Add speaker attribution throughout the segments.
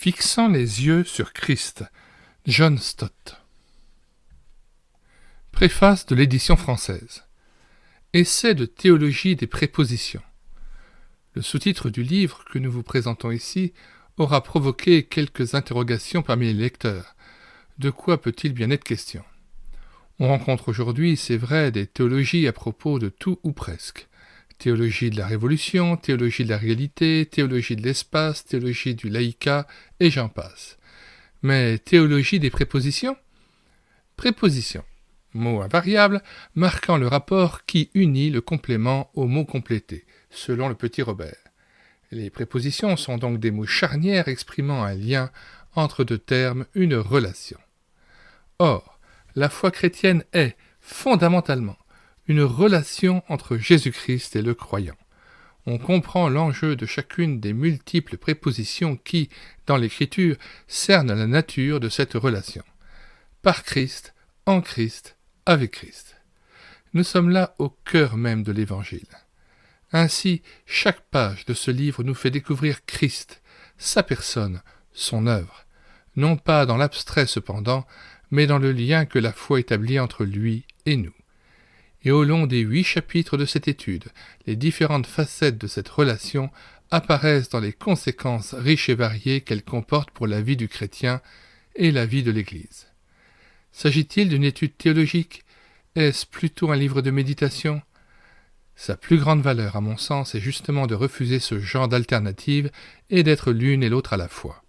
Speaker 1: Fixant les yeux sur Christ, John Stott. Préface de l'édition française. Essai de théologie des prépositions. Le sous-titre du livre que nous vous présentons ici aura provoqué quelques interrogations parmi les lecteurs. De quoi peut-il bien être question ? On rencontre aujourd'hui, c'est vrai, des théologies à propos de tout ou presque. Théologie de la Révolution, théologie de la réalité, théologie de l'espace, théologie du laïcat, et j'en passe. Mais théologie des prépositions ? Préposition, mot invariable, marquant le rapport qui unit le complément au mot complété, selon le petit Robert. Les prépositions sont donc des mots charnières exprimant un lien entre deux termes, une relation. Or, la foi chrétienne est, fondamentalement, une relation entre Jésus-Christ et le croyant. On comprend l'enjeu de chacune des multiples prépositions qui, dans l'Écriture, cernent la nature de cette relation. Par Christ, en Christ, avec Christ. Nous sommes là au cœur même de l'Évangile. Ainsi, chaque page de ce livre nous fait découvrir Christ, sa personne, son œuvre, non pas dans l'abstrait cependant, mais dans le lien que la foi établit entre lui et nous. Et au long des 8 chapitres de cette étude, les différentes facettes de cette relation apparaissent dans les conséquences riches et variées qu'elle comporte pour la vie du chrétien et la vie de l'Église. S'agit-il d'une étude théologique ? Est-ce plutôt un livre de méditation ? Sa plus grande valeur, à mon sens, est justement de refuser ce genre d'alternative et d'être l'une et l'autre à la fois.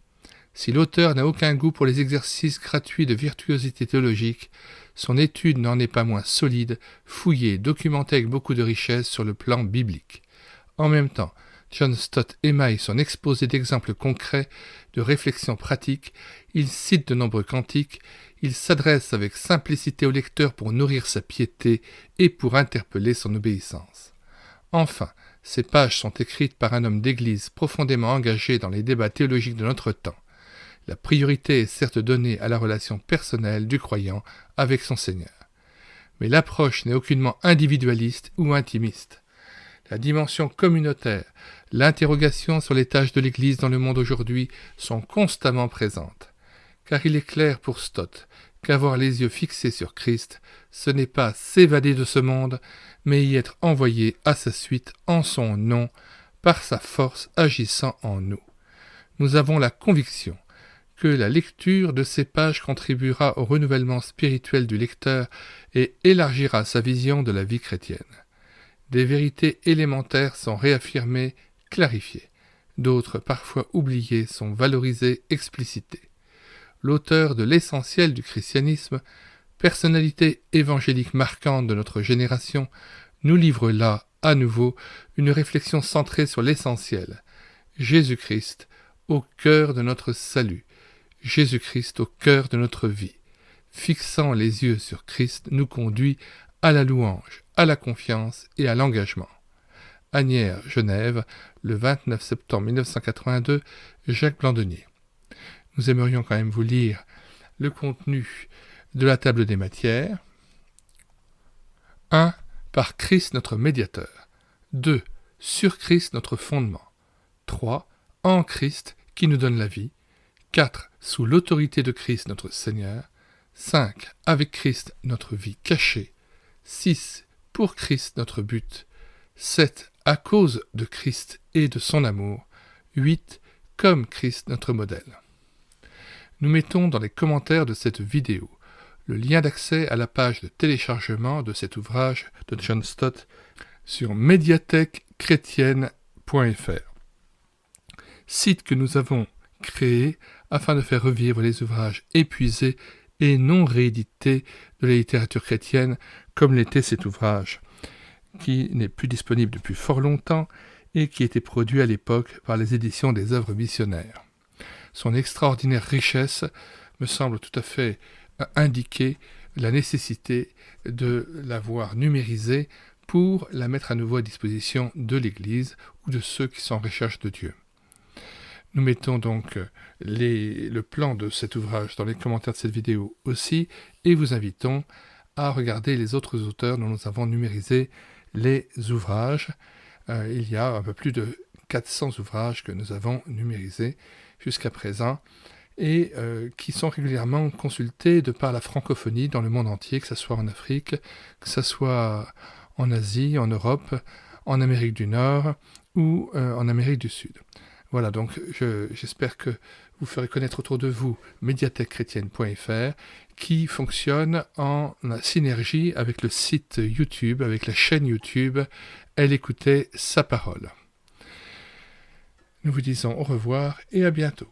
Speaker 1: Si l'auteur n'a aucun goût pour les exercices gratuits de virtuosité théologique, son étude n'en est pas moins solide, fouillée, documentée avec beaucoup de richesse sur le plan biblique. En même temps, John Stott émaille son exposé d'exemples concrets, de réflexions pratiques, il cite de nombreux cantiques, il s'adresse avec simplicité au lecteur pour nourrir sa piété et pour interpeller son obéissance. Enfin, ces pages sont écrites par un homme d'Église profondément engagé dans les débats théologiques de notre temps. La priorité est certes donnée à la relation personnelle du croyant avec son Seigneur. Mais l'approche n'est aucunement individualiste ou intimiste. La dimension communautaire, l'interrogation sur les tâches de l'Église dans le monde aujourd'hui sont constamment présentes. Car il est clair pour Stott qu'avoir les yeux fixés sur Christ, ce n'est pas s'évader de ce monde, mais y être envoyé à sa suite en son nom, par sa force agissant en nous. Nous avons la conviction que la lecture de ces pages contribuera au renouvellement spirituel du lecteur et élargira sa vision de la vie chrétienne. Des vérités élémentaires sont réaffirmées, clarifiées. D'autres, parfois oubliées, sont valorisées, explicitées. L'auteur de l'essentiel du christianisme, personnalité évangélique marquante de notre génération, nous livre là, à nouveau, une réflexion centrée sur l'essentiel. Jésus-Christ, au cœur de notre salut. Jésus-Christ au cœur de notre vie. Fixant les yeux sur Christ nous conduit à la louange, à la confiance et à l'engagement. Asnières, Genève, le 29 septembre 1982, Jacques Blandenier. Nous aimerions quand même vous lire le contenu de la table des matières. 1. Par Christ notre médiateur. 2. Sur Christ notre fondement. 3. En Christ qui nous donne la vie. 4. Sous l'autorité de Christ notre Seigneur. 5. Avec Christ notre vie cachée. 6. Pour Christ notre but. 7. À cause de Christ et de son amour. 8. Comme Christ notre modèle. Nous mettons dans les commentaires de cette vidéo le lien d'accès à la page de téléchargement de cet ouvrage de John Stott sur médiathèquechrétienne.fr, site que nous avons créé afin de faire revivre les ouvrages épuisés et non réédités de la littérature chrétienne, comme l'était cet ouvrage, qui n'est plus disponible depuis fort longtemps et qui était produit à l'époque par les éditions des œuvres missionnaires. Son extraordinaire richesse me semble tout à fait indiquer la nécessité de l'avoir numérisée pour la mettre à nouveau à disposition de l'Église ou de ceux qui sont en recherche de Dieu. Nous mettons donc le plan de cet ouvrage dans les commentaires de cette vidéo aussi et vous invitons à regarder les autres auteurs dont nous avons numérisé les ouvrages. Il y a un peu plus de 400 ouvrages que nous avons numérisés jusqu'à présent, et qui sont régulièrement consultés de par la francophonie dans le monde entier, que ce soit en Afrique, que ce soit en Asie, en Europe, en Amérique du Nord ou en Amérique du Sud. Voilà, donc j'espère que vous ferez connaître autour de vous médiathèquechrétienne.fr qui fonctionne en synergie avec le site YouTube, avec la chaîne YouTube Elle écoutait sa parole. Nous vous disons au revoir et à bientôt.